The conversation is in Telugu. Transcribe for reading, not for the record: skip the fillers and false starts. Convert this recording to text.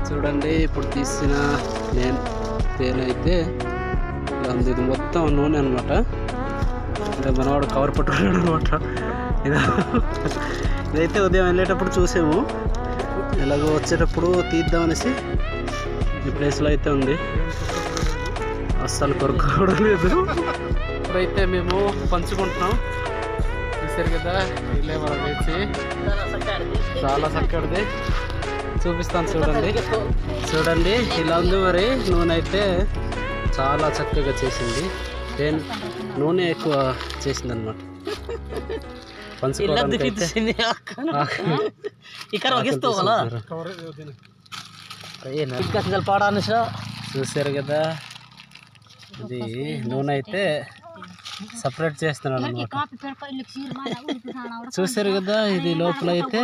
చూడండి ఇప్పుడు తీసిన తేనె అయితే ఇలా ఉంది. ఇది మొత్తం నూనె అనమాట. అంటే మనవాడు కవర్ పట్టుకున్నాడు అనమాట. ఇదైతే ఉదయం వెళ్ళేటప్పుడు చూసాము, ఎలాగో వచ్చేటప్పుడు తీద్దామనేసి ఈ ప్లేస్లో అయితే ఉంది. అస్సలు కొరకూడదు లేదు. ఇప్పుడైతే మేము పంచుకుంటున్నాం. చూసారు కదా, ఇల్లే మనం వేసి చాలా చక్కటిది చూపిస్తాను. చూడండి ఇలా ఉంది. మరి నూనె అయితే చాలా చక్కగా చేసింది. నూనె ఎక్కువ చేసింది అనమాట. చూసారు కదా, ఇది నూనె అయితే సపరేట్ చేస్తున్నాడు అనమాట. చూసారు కదా, ఇది లోపల అయితే